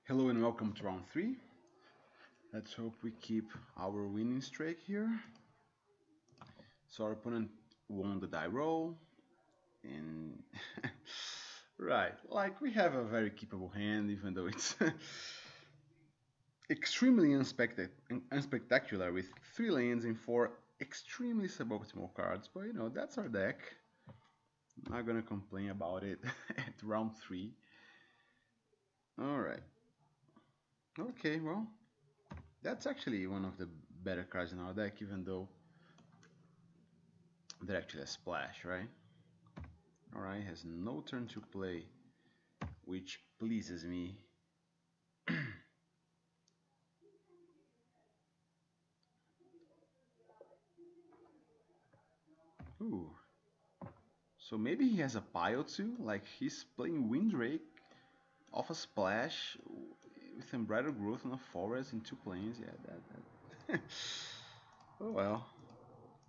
Hello and welcome to round 3. Let's hope we keep our winning streak here. So our opponent won the die roll and right, like we have a very keepable hand even though it's extremely unspectacular with 3 lands and 4 extremely suboptimal cards, but that's our deck. I'm not gonna complain about it at round 3. Alright. Okay, well, that's actually one of the better cards in our deck, even though they're actually a splash, right? Alright, has no turn to play, which pleases me. Ooh. So maybe he has a pile too, like he's playing Windrake off a splash with Unbridled Growth on a forest in 2 planes. Yeah, that. Oh well.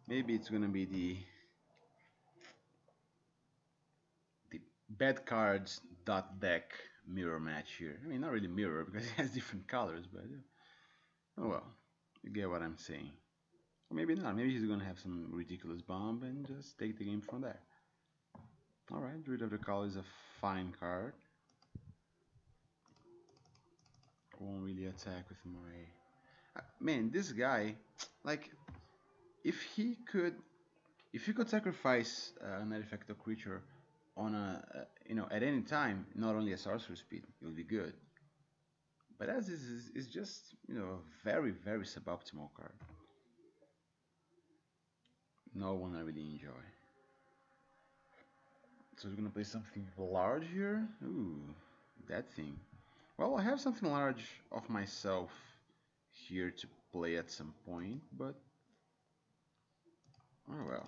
Maybe it's gonna be the bad cards dot deck mirror match here. I mean, not really mirror because it has different colors, but oh well. You get what I'm saying. Or maybe not. Maybe he's gonna have some ridiculous bomb and just take the game from there. Alright, Druid of the Call is a fine card. Won't really attack with my... man, this guy, like, if he could... If you could sacrifice an artifact or creature on at any time, not only a sorcerer speed, it would be good. But as is just, a very, very suboptimal card. No one I really enjoy. So we're gonna play something large here. Ooh, that thing. Well, I have something large of myself here to play at some point, but oh well.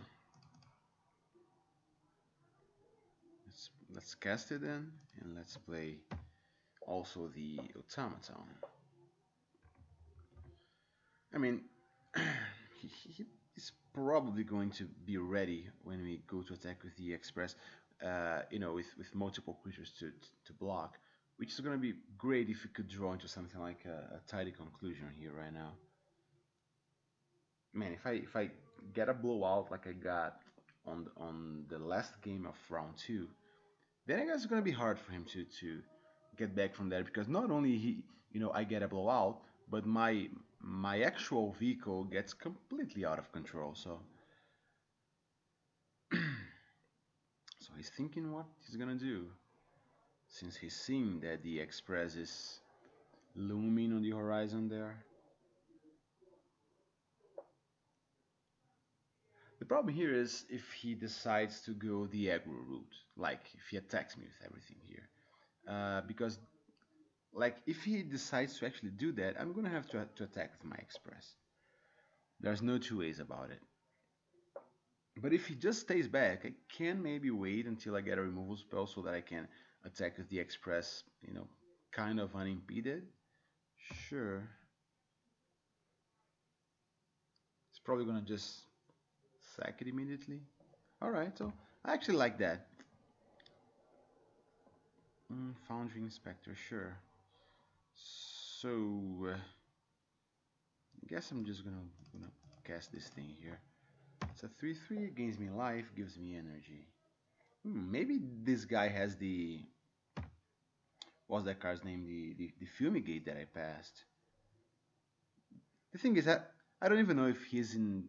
Let's cast it then, and let's play also the automaton. I mean, he's probably going to be ready when we go to attack with the express. With multiple creatures to block, which is going to be great if we could draw into something like a tidy conclusion here right now. Man, if I get a blowout like I got on the last game of round 2, then I guess it's gonna be hard for him to get back from there, because not only I get a blowout, but my actual vehicle gets completely out of control. So so he's thinking what he's gonna do, since he's seeing that the express is looming on the horizon there. The problem here is if he decides to go the aggro route, like if he attacks me with everything here. Because, like, if he decides to actually do that, I'm gonna have to attack with my express. There's no two ways about it. But if he just stays back, I can maybe wait until I get a removal spell so that I can attack with the express, kind of unimpeded. Sure. It's probably gonna just sack it immediately. Alright, so I actually like that. Foundry Inspector, sure. So, I guess I'm just gonna cast this thing here. It's a 3/3, gains me life, gives me energy. Maybe this guy has the... what's that card's name? The Fumigate that I passed. The thing is that I don't even know if he's in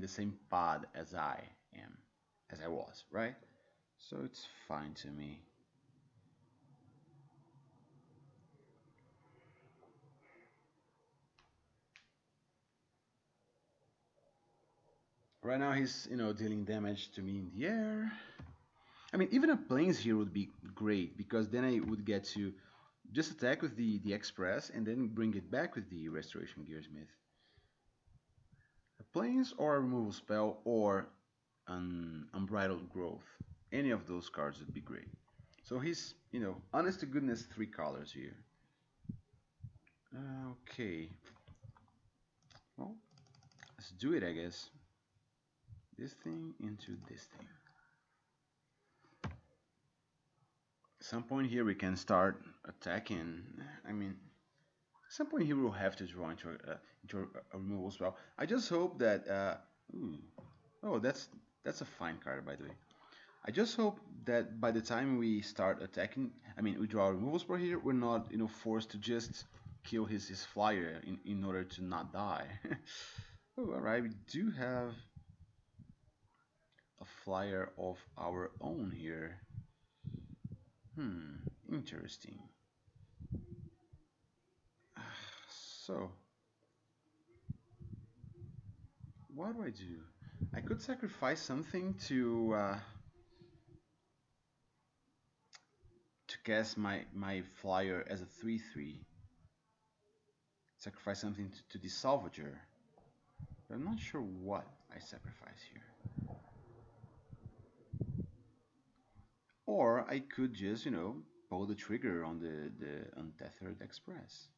the same pod as I am, as I was, right? So it's fine to me. Right now he's, dealing damage to me in the air. I mean, even a planes here would be great, because then I would get to just attack with the Express and then bring it back with the Restoration Gearsmith. A planes or a removal spell or an Unbridled Growth. Any of those cards would be great. So he's, honest to goodness, 3 colors here. Okay. Well, let's do it, I guess. This thing into this thing. At some point here we can start attacking I mean, at some point he will have to draw into a removal spell. I just hope that. Ooh, oh, that's a fine card, by the way. I just hope that by the time we start attacking, I mean, we draw a removal spell here, we're not, forced to just kill his flyer in order to not die. Oh, alright, we do have a flyer of our own here. Interesting. So, what do I do? I could sacrifice something to cast my flyer as a 3/3. Sacrifice something to the Salvager. But I'm not sure what I sacrifice here. Or I could just, pull the trigger on the Untethered Express.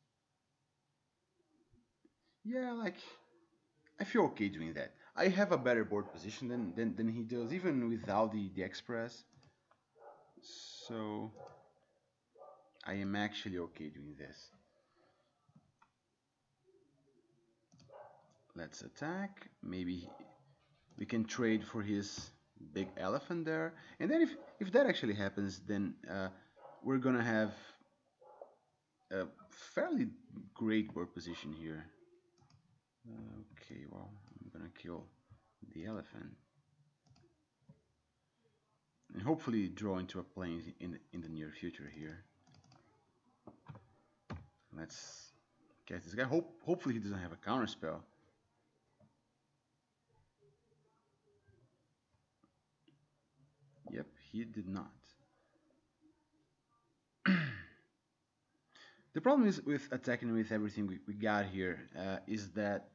Yeah, like, I feel okay doing that. I have a better board position than he does, even without the Express. So, I am actually okay doing this. Let's attack. Maybe we can trade for his big elephant there. And then if that actually happens, then we're gonna have a fairly great board position here. Okay, well, I'm gonna kill the elephant. And hopefully draw into a plane in the near future here. Let's cast this guy. Hopefully he doesn't have a counter spell. Yep, he did not. The problem is with attacking with everything we got here is that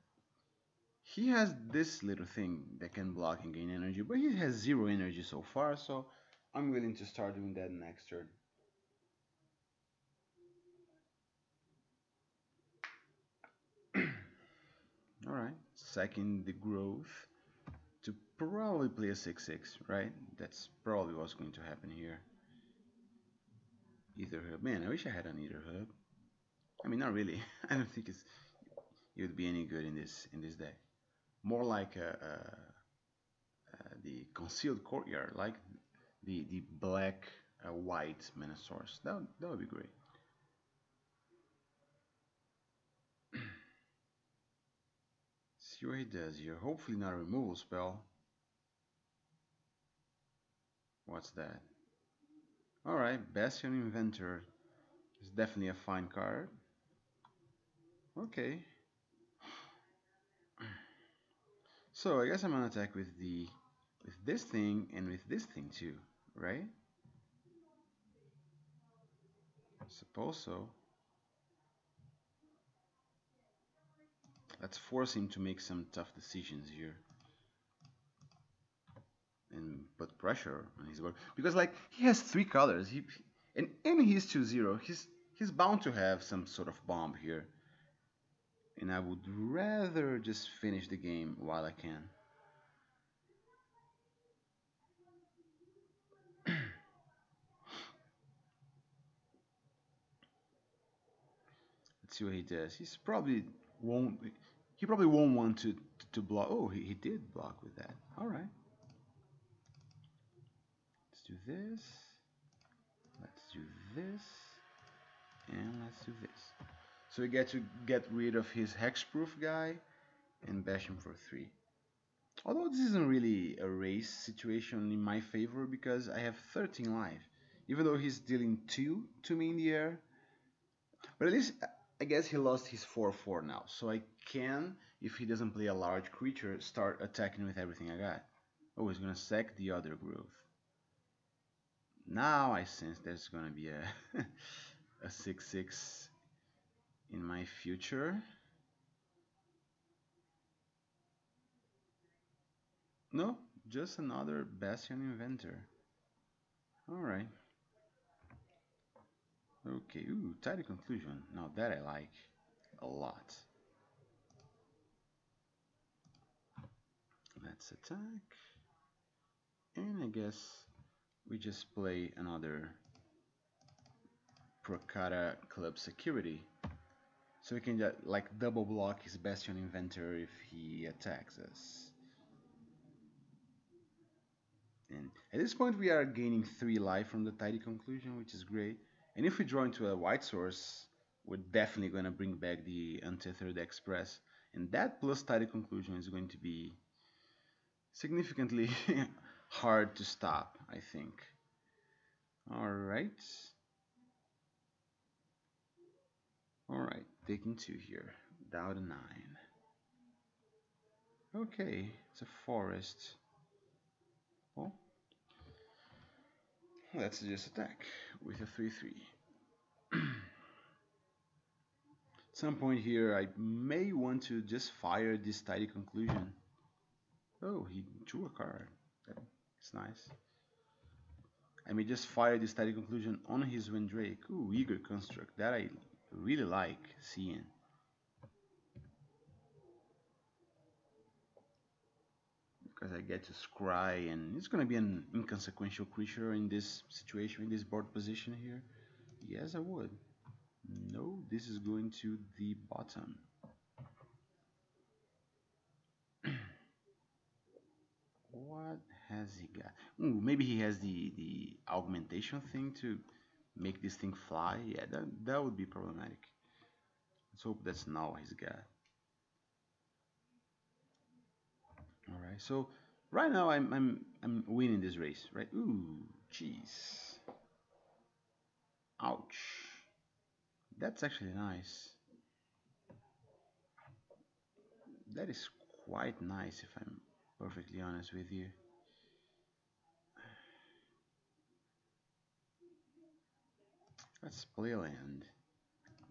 he has this little thing that can block and gain energy, but he has 0 energy so far, so I'm willing to start doing that next turn. Alright, sacking the growth to probably play a 6/6, right? That's probably what's going to happen here. Aether hub. Man, I wish I had an Aether hub. I mean, not really. I don't think it would be any good in this deck. More like the concealed courtyard, like the black white mana source. That would be great. See what he does here. Hopefully not a removal spell. What's that? Alright, Bastion Inventor is definitely a fine card. Okay. So I guess I'm gonna attack with this thing and with this thing too, right? I suppose so. Let's force him to make some tough decisions here. And put pressure on his work. Because like he has 3 colors. And he's 2/0. He's bound to have some sort of bomb here. And I would rather just finish the game while I can. Let's see what he does. Won't he probably won't want to block. Oh, he did block with that. All right. Let's do this. Let's do this. And let's do this. So we get to get rid of his hexproof guy and bash him for 3. Although this isn't really a race situation in my favor because I have 13 life. Even though he's dealing 2 to me in the air. But at least I guess he lost his 4/4 now. So I can, if he doesn't play a large creature, start attacking with everything I got. Oh, he's gonna sack the other growth. Now I sense there's gonna be a a 6/6 in my future. No, just another Bastion Inventor. Alright. Okay, ooh, tidy conclusion. Now that I like a lot. Let's attack. And I guess we just play another Procata Club Security. So we can just, like, double block his Bastion Inventor if he attacks us. And at this point we are gaining 3 life from the Tidy Conclusion, which is great. And if we draw into a white source, we're definitely going to bring back the Untethered Express. And that plus Tidy Conclusion is going to be significantly hard to stop, I think. Alright. Alright, taking 2 here. Down to 9. Okay, it's a forest. Well, let's just attack with a 3/3. At some point here, I may want to just fire this Tidy Conclusion. Oh, he drew a card. That's nice. I may just fire this Tidy Conclusion on his Windrake. Ooh, Eager Construct. That I really like seeing. Because I get to scry, and it's going to be an inconsequential creature in this situation, in this board position here. Yes, I would. No, this is going to the bottom. What has he got? Ooh, maybe he has the augmentation thing to make this thing fly. Yeah, that would be problematic. Let's hope that's not what he's got. All right, so right now I'm winning this race, right? Ooh, jeez. Ouch. That's actually nice. That is quite nice, if I'm perfectly honest with you. Let's play land.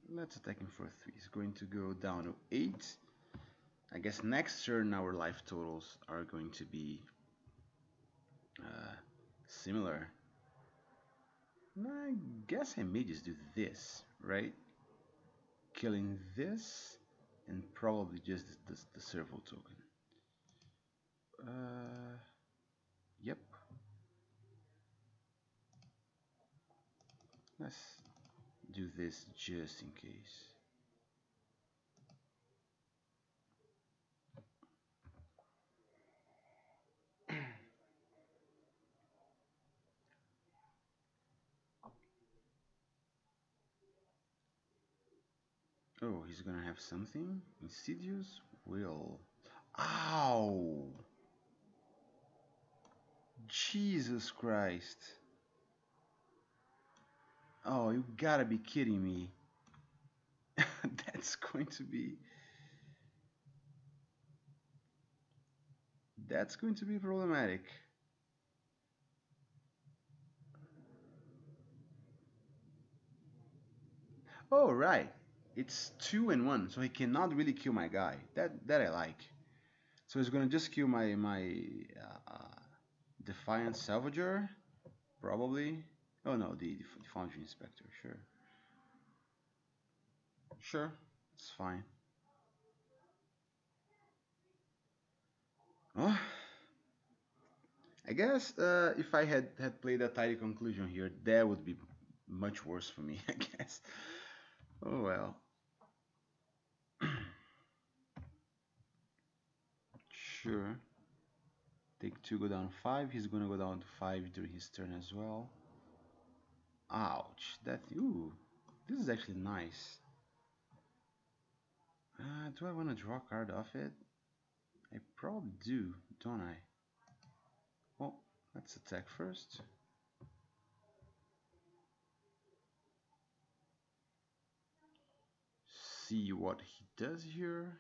Let's attack him for 3. He's going to go down to 8. I guess next turn our life totals are going to be similar. I guess I may just do this, right? Killing this and probably just the servo token. Yep. Let's do this just in case. Oh, he's gonna have something? Insidious Will. Ow! Jesus Christ. Oh, you gotta be kidding me. That's going to be... That's going to be problematic. Oh, right. It's 2 and 1, so he cannot really kill my guy. That I like. So he's gonna just kill my Defiant Salvager, probably. Oh no, the Foundry Inspector. Sure, sure, it's fine. Oh, I guess if I had played a Tidy Conclusion here, that would be much worse for me. I guess. Oh well. Sure. Take 2, go down 5. He's gonna go down to 5 during his turn as well. Ouch. That, ooh. This is actually nice. Do I want to draw a card off it? I probably do, don't I? Well, let's attack first. See what he does here.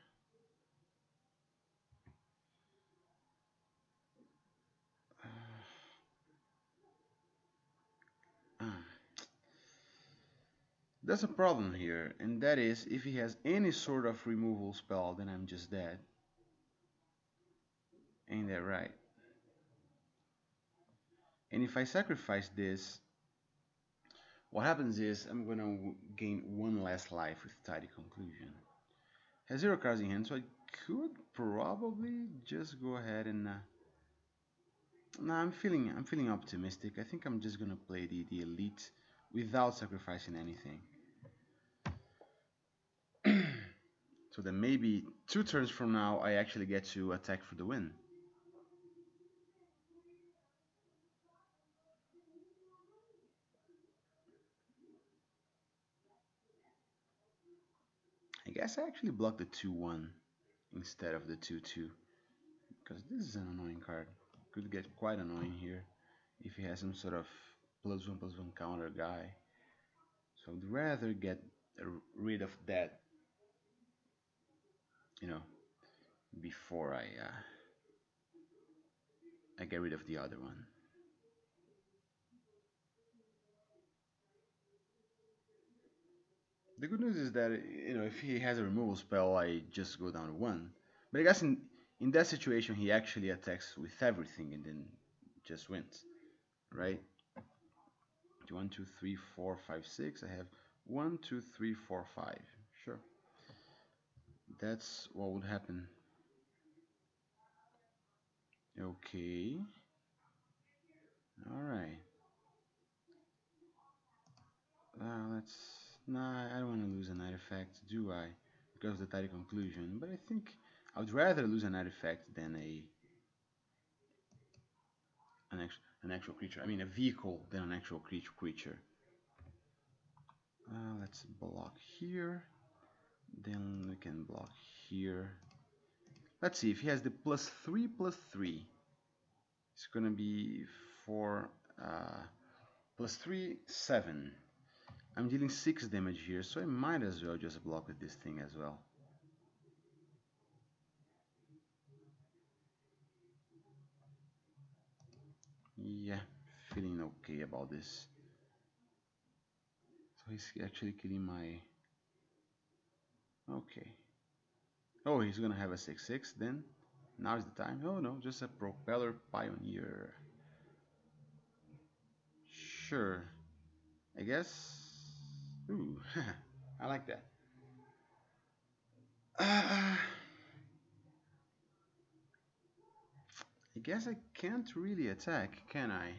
There's a problem here, and that is if he has any sort of removal spell, then I'm just dead. Ain't that right? And if I sacrifice this, what happens is I'm gonna gain 1 less life with Tidy Conclusion. Has 0 cards in hand, so I could probably just go ahead and. No, I'm feeling optimistic. I think I'm just gonna play the elite without sacrificing anything. So then maybe 2 turns from now I actually get to attack for the win. I guess I actually block the 2-1 instead of the 2-2 because this is an annoying card. Could get quite annoying here if he has some sort of +1/+1 counter guy. So I'd rather get rid of that, you know, before I get rid of the other one. The good news is that if he has a removal spell, I just go down to 1. But I guess in that situation, he actually attacks with everything and then just wins, right? 1, 2, 3, 4, 5, 6. I have 1, 2, 3, 4, 5. Sure, that's what would happen. Okay. All right. Let's. Nah, I don't want to lose an artifact, do I? Because of the title conclusion. But I think I would rather lose an artifact than an actual creature. I mean, a vehicle than an actual creature. Let's block here. Then we can block here. Let's see if he has the +3/+3. It's gonna be 4 +3, 7. I'm dealing 6 damage here, so I might as well just block with this thing as well. Yeah, feeling okay about this. So he's actually killing my... Okay. Oh, he's gonna have a 6/6 then. Now is the time. Oh no, just a propeller pioneer. Sure. I guess. Ooh, I like that. I guess I can't really attack, can I?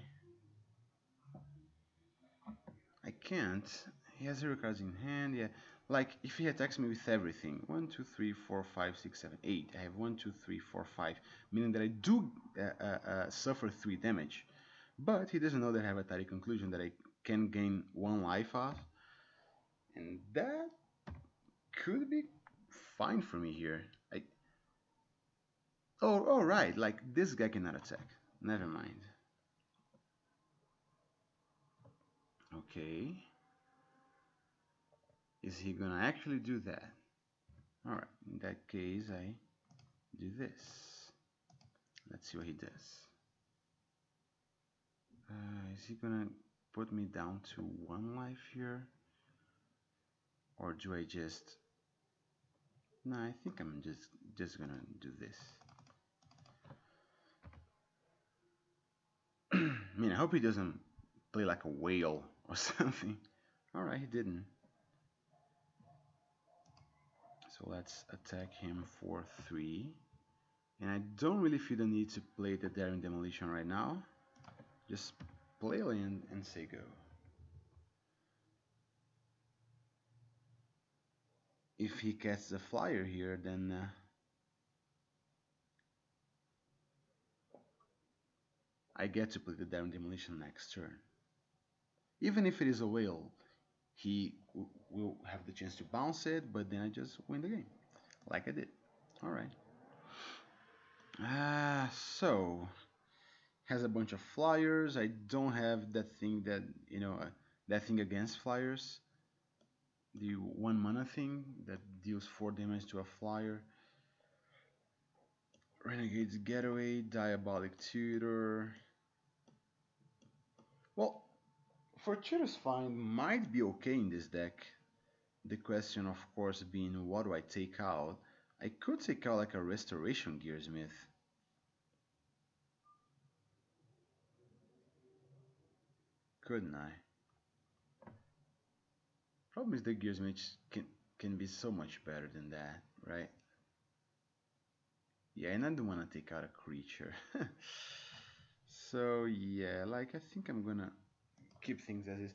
I can't. He has 0 cards in hand. Yeah, like if he attacks me with everything, 1, 2, 3, 4, 5, 6, 7, 8. I have 1, 2, 3, 4, 5, meaning that I do suffer 3 damage. But he doesn't know that I have a tidy conclusion that I can gain 1 life off, and that could be fine for me here. Oh, right. Like this guy cannot attack. Never mind. Okay. Is he gonna actually do that? Alright, in that case I do this. Let's see what he does. Is he gonna put me down to 1 life here? Or do I just... No, I think I'm just gonna do this. I mean, I hope he doesn't play like a whale or something. Alright, he didn't. So let's attack him for 3. And I don't really feel the need to play the Daring Demolition right now. Just play land and say go. If he casts a flyer here, then I get to play the Daring Demolition next turn. Even if it is a whale, he will have the chance to bounce it, but then I just win the game, like I did. Alright. So has a bunch of flyers. I don't have that thing that, that thing against flyers. The 1 mana thing that deals 4 damage to a flyer. Renegade's Getaway, Diabolic Tutor. Well, for Tutor's Find might be okay in this deck. The question, of course, being what do I take out? I could take out like a Restoration Gearsmith. Couldn't I? Problem is the Gearsmith can be so much better than that, right? Yeah, and I don't want to take out a creature. So yeah, like I think I'm gonna keep things as is.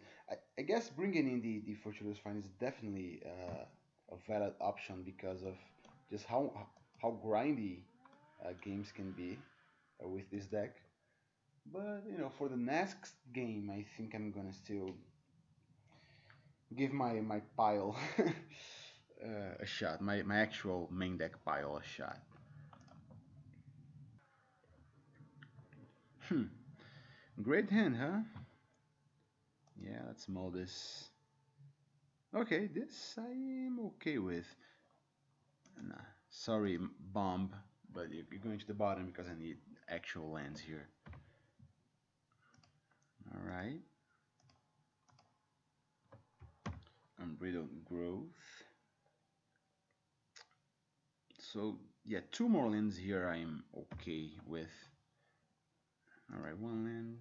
I guess bringing in the Fortunatus Find is definitely a valid option because of just how grindy games can be with this deck. But you know, for the next game, I think I'm gonna still give my pile a shot. My actual main deck pile a shot. Hmm. Great hand, huh? Yeah, let's mold this. Okay, this I am okay with. Nah, sorry, bomb, but you're going to the bottom because I need actual lands here. All right. Unbridled growth. So yeah, two more lands here I'm okay with. All right, one land,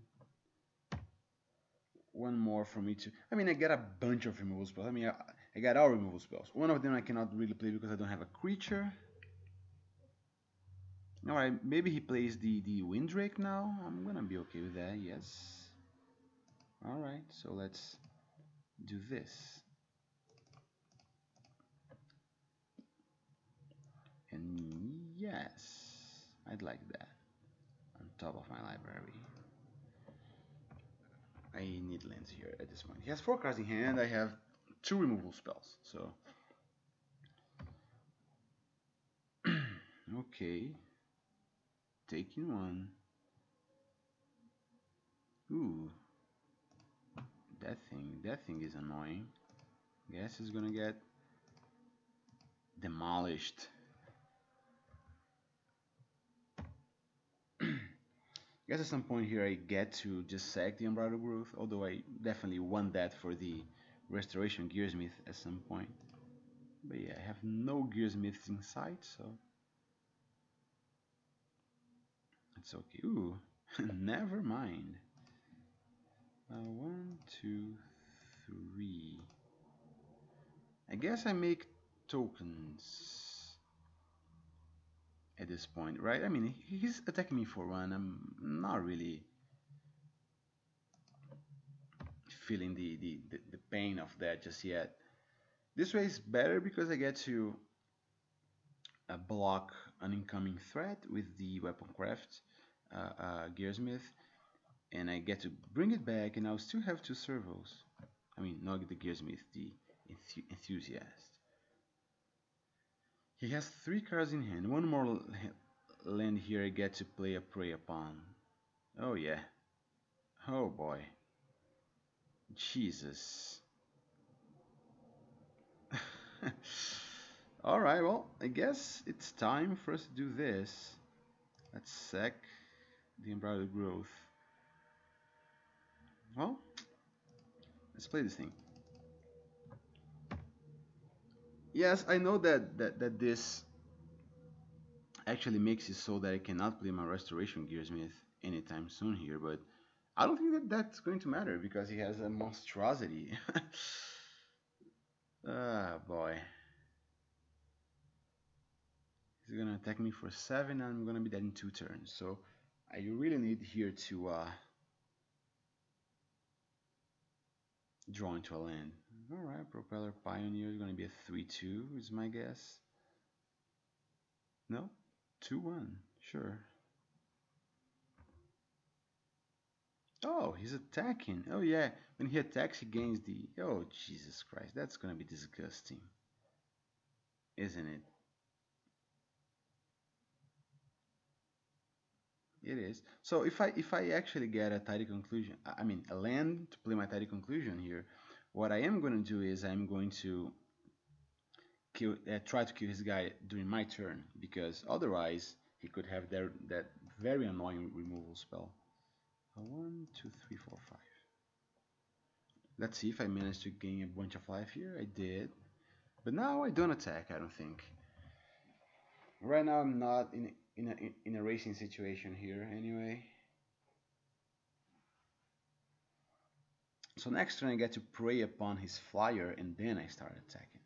one more for me to. I mean, I got a bunch of removal spells. I mean, I got all removal spells. One of them I cannot really play because I don't have a creature. All right, maybe he plays the Windrake now. I'm gonna be okay with that. Yes. All right, so let's do this. And yes, I'd like that on top of my library. I need lands here at this point. He has 4 cards in hand. I have 2 removal spells. So, okay. Taking one. Ooh, that thing is annoying. Guess it's gonna get demolished. Guess at some point here I get to just sack the Unbridled Growth, although I definitely want that for the Restoration Gearsmith at some point. But yeah, I have no Gearsmiths in sight, so it's okay. Ooh, never mind. One, two, three. I guess I make tokens at this point, right? I mean, he's attacking me for one. I'm not really feeling the pain of that just yet. This way is better because I get to block an incoming threat with the Weaponcraft Gearsmith, and I get to bring it back, and I'll still have 2 servos. I mean, not the Gearsmith, the Enthusiast. He has 3 cards in hand. One more land here I get to play a Prey upon. Oh yeah. Oh boy. Jesus. Alright, well, I guess it's time for us to do this. Let's sack the Embroidered Growth. Well, let's play this thing. Yes, I know that this actually makes it so that I cannot play my Restoration Gearsmith anytime soon here, but I don't think that that's going to matter because he has a monstrosity. Ah, boy. He's gonna attack me for 7 and I'm gonna be dead in 2 turns. So I really need here to draw into a land. Alright, Propeller Pioneer is gonna be a 3-2 is my guess. No? 2-1, sure. Oh, he's attacking. Oh yeah, when he attacks he gains the... Oh, Jesus Christ, that's gonna be disgusting. Isn't it? It is. So if I actually get a tidy conclusion, I mean a land to play my tidy conclusion here, what I am going to do is I'm going to try to kill his guy during my turn because otherwise he could have that very annoying removal spell. 1, 2, 3, 4, 5. Let's see if I manage to gain a bunch of life here. I did, but now I don't attack. I don't think. Right now I'm not in a racing situation here anyway. So next turn I get to prey upon his flyer and then I start attacking.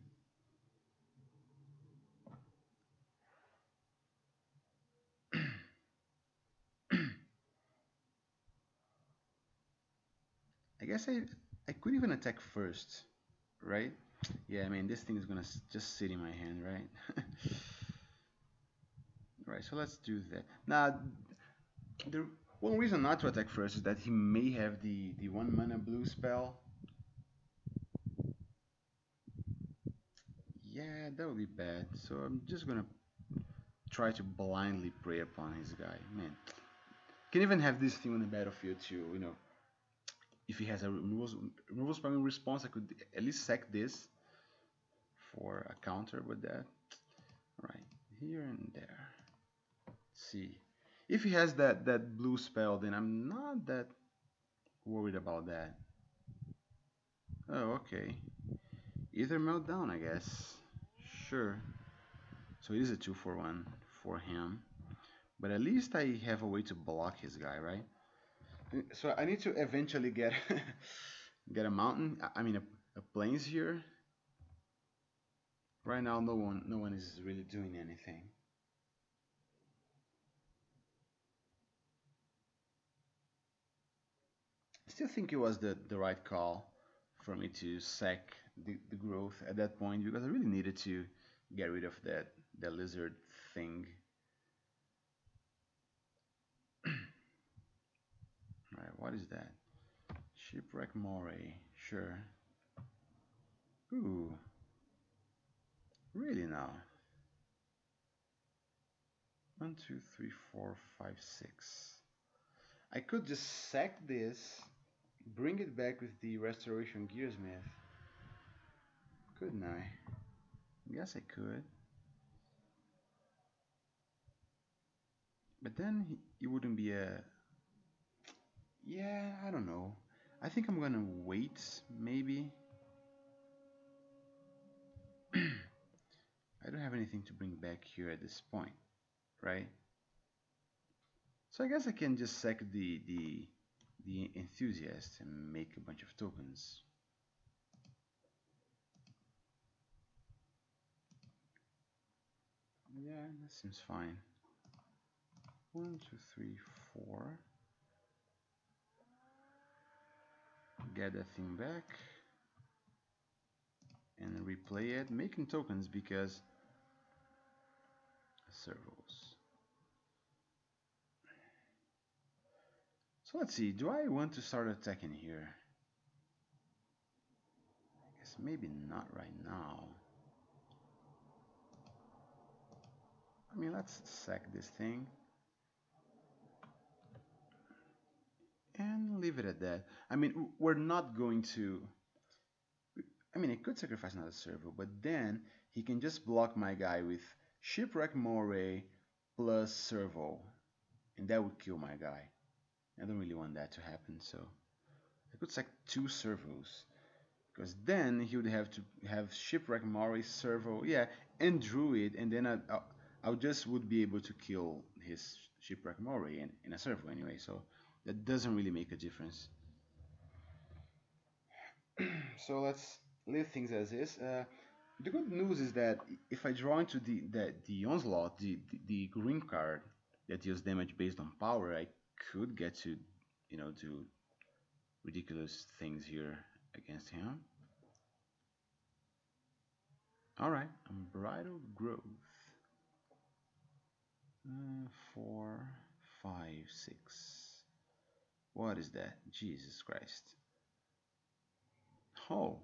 I I guess I could even attack first, right? Yeah, I mean this thing is gonna just sit in my hand, right? Right, so let's do that. Now, the one reason not to attack first is that he may have the 1 mana blue spell. Yeah, that would be bad. So I'm just gonna try to blindly prey upon his guy. Man, can even have this thing on the battlefield too. If he has a removal spamming response, I could at least sack this for a counter with that. Right here and there. Let's see, if he has that blue spell, then I'm not that worried about that. Oh, okay. Either meltdown, I guess. Sure. So it is a 2-for-1 for him. But at least I have a way to block his guy, right? So I need to eventually get get a mountain. I mean a plains here. Right now, no one is really doing anything. I still think it was the right call for me to sack the growth at that point because I really needed to get rid of that lizard thing. Right, what is that? Shipwreck Moray. Sure. Ooh, really now? 1, 2, 3, 4, 5, 6. I could just sack this, bring it back with the Restoration Gearsmith. Couldn't I? Guess I could. But then it wouldn't be a... Yeah, I don't know. I think I'm gonna wait, maybe. I don't have anything to bring back here at this point, right? So I guess I can just sack the enthusiast and make a bunch of tokens. Yeah, that seems fine. 1, 2, 3, 4. Get that thing back and replay it, making tokens because servos. So let's see, do I want to start attacking here? I guess maybe not right now. I mean, let's sack this thing and leave it at that. I mean, we're not going to... I mean, I could sacrifice another servo, but then he can just block my guy with Shipwreck Moray plus servo, and that would kill my guy. I don't really want that to happen, so I could sack 2 servos, because then he would have to have Shipwreck Moray, servo, yeah, and Druid, and then I just would be able to kill his Shipwreck Moray in a servo anyway, so that doesn't really make a difference. So let's leave things as is. The good news is that if I draw into the onslaught, the green card that deals damage based on power, I could get to, do ridiculous things here against him. All right, Unbridled Growth. 4, 5, 6. What is that? Jesus Christ. Oh,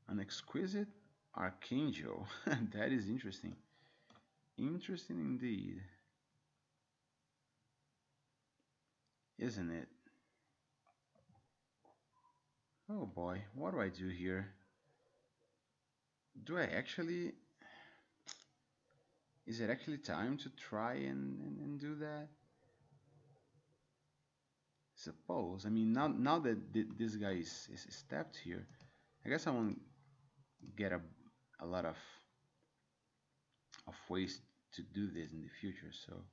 an exquisite Archangel. That is interesting. Interesting indeed. Isn't it? Oh boy, what do I do here? Do I actually... Is it actually time to try and do that? Suppose. I mean, now that this guy is tapped here, I guess I won't get a lot of ways to do this in the future, so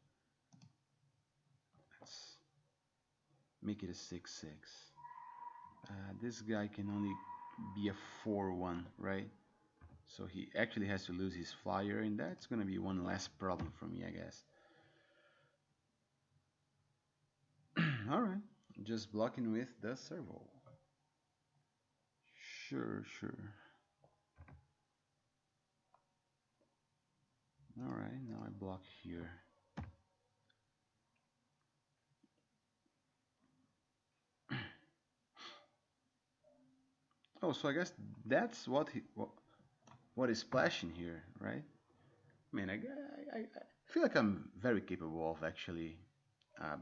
let's make it a 6/6. This guy can only be a 4/1, right? So he actually has to lose his flyer, and that's gonna be one less problem for me, I guess. Alright, just blocking with the servo. Sure, sure. Alright, now I block here. Oh, so I guess that's what is splashing here, right? I mean, I feel like I'm very capable of actually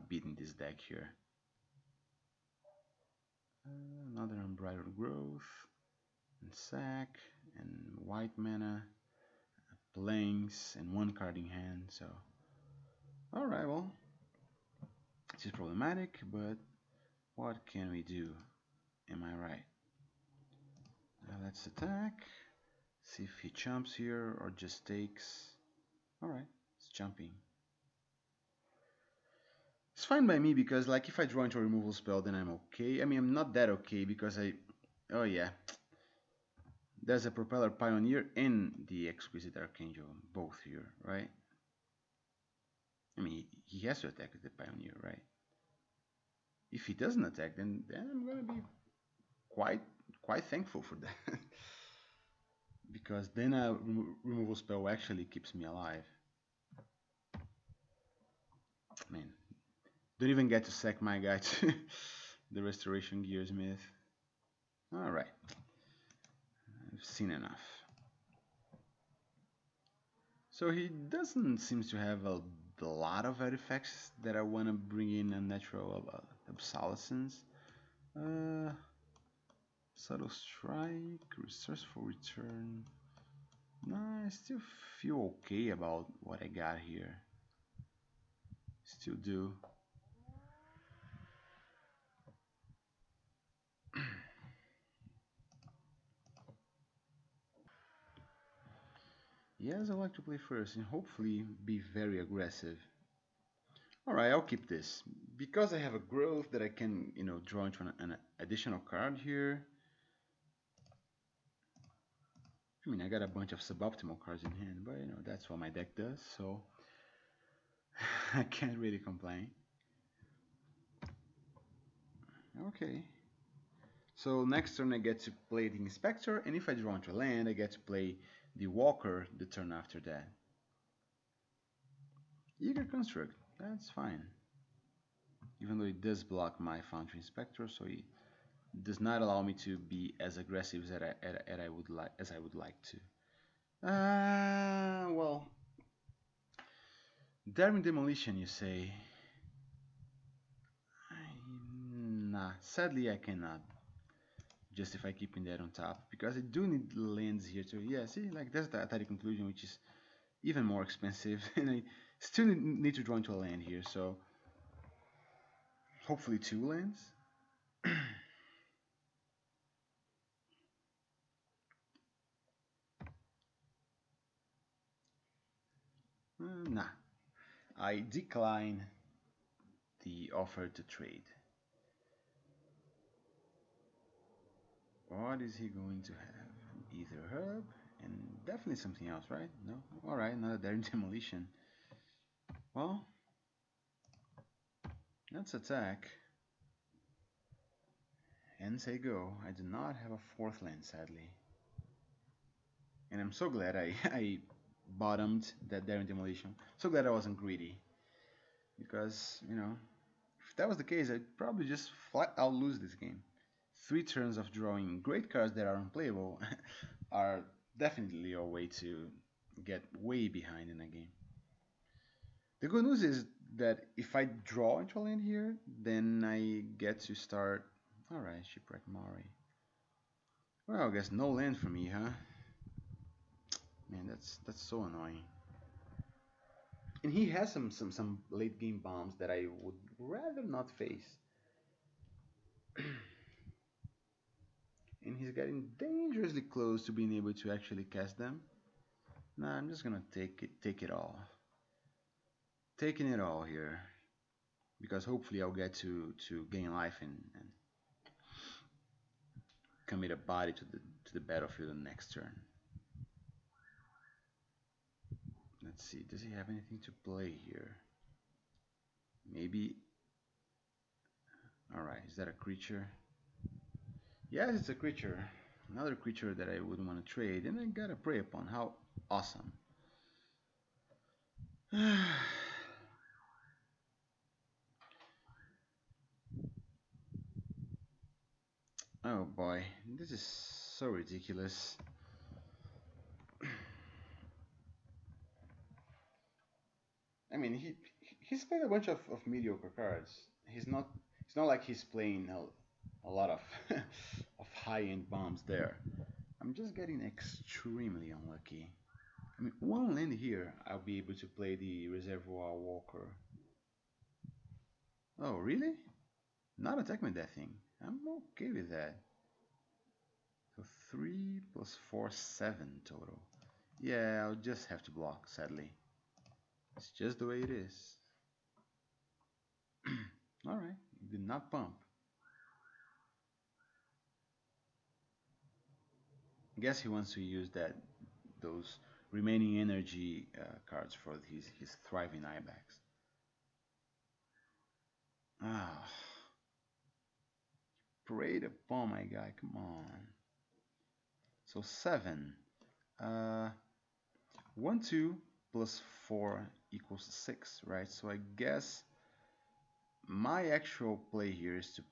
beating this deck here. Another Unbridled Growth, and sack, and white mana, blanks, and one card in hand. So, alright, well, this is problematic, but what can we do? Am I right? Now let's attack. See if he jumps here or just takes. Alright, it's jumping. It's fine by me because, like, if I draw into a removal spell, then I'm okay. I mean, I'm not that okay because I... Oh, yeah. There's a Propeller Pioneer and the Exquisite Archangel, both here, right? I mean, he has to attack with the Pioneer, right? If he doesn't attack, then I'm gonna be quite thankful for that. Because then a removal spell actually keeps me alive. Man, don't even get to sack my guy to the Restoration Gearsmith. Alright, I've seen enough. So he doesn't seem to have a lot of artifacts that I want to bring in a natural obsolescence. Subtle Strike, Resourceful Return. Nah, I still feel okay about what I got here. Still do. Yes, I like to play first and hopefully be very aggressive. Alright, I'll keep this. Because I have a growth that I can, draw into an additional card here. I mean, I got a bunch of suboptimal cards in hand, but that's what my deck does, so I can't really complain. Okay. So next turn I get to play the Inspector, and if I draw into land, I get to play the Walker the turn after that. Eager Construct, that's fine. Even though it does block my Foundry Inspector, so it does not allow me to be as aggressive as I would like to. Well, Daring Demolition, you say? Nah, sadly I cannot justify keeping that on top because I do need lands here too. Yeah, see, like that's the Atari Conclusion, which is even more expensive, and I still need to draw into a land here. So hopefully 2 lands. Nah, I decline the offer to trade. What is he going to have? Either herb and definitely something else, right? No? Alright, another Daring Demolition. Well, let's attack and say go. I do not have a 4th land, sadly. And I'm so glad I bottomed that Daring Demolition. So glad I wasn't greedy. Because, if that was the case, I'd probably just flat out lose this game. 3 turns of drawing great cards that are unplayable are definitely a way to get way behind in a game. The good news is that if I draw into a land here, then I get to start... Alright, Shipwreck Mari. Well, I guess no land for me, huh? Man, that's so annoying. And he has some late game bombs that I would rather not face. And he's getting dangerously close to being able to actually cast them. Nah, I'm just gonna take it all. Taking it all here. Because hopefully I'll get to gain life and commit a body to the battlefield the next turn. Let's see, does he have anything to play here? Maybe. Alright, is that a creature? Yes, it's a creature. Another creature that I wouldn't want to trade, and I got a Prey Upon. How awesome. Oh boy, this is so ridiculous. I mean, he's played a bunch of mediocre cards. It's not like he's playing a lot of of high-end bombs there. I'm just getting extremely unlucky. I mean, one land here, I'll be able to play the Reservoir Walker. Oh, really? Not attack with that thing. I'm okay with that. So 3 plus 4, 7 total. Yeah, I'll just have to block, sadly. It's just the way it is. Alright, did not pump. I guess he wants to use those remaining energy cards for his thriving Ibex. Ah, preyed upon my guy. Come on. So 7. Uh, 1, 2 plus 4 equals 6, right? So I guess my actual play here is to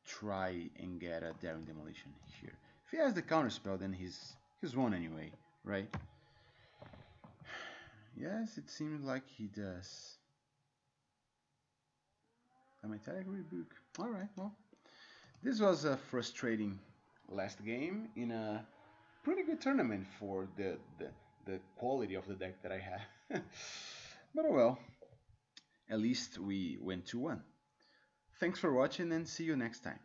try and get a Daring Demolition here. If he has the counter spell, then he's won anyway, right? Yes, it seems like he does. A metallic rebook. All right, well, this was a frustrating last game in a pretty good tournament for the quality of the deck that I have. But oh well, at least we went 2-1. Thanks for watching and see you next time.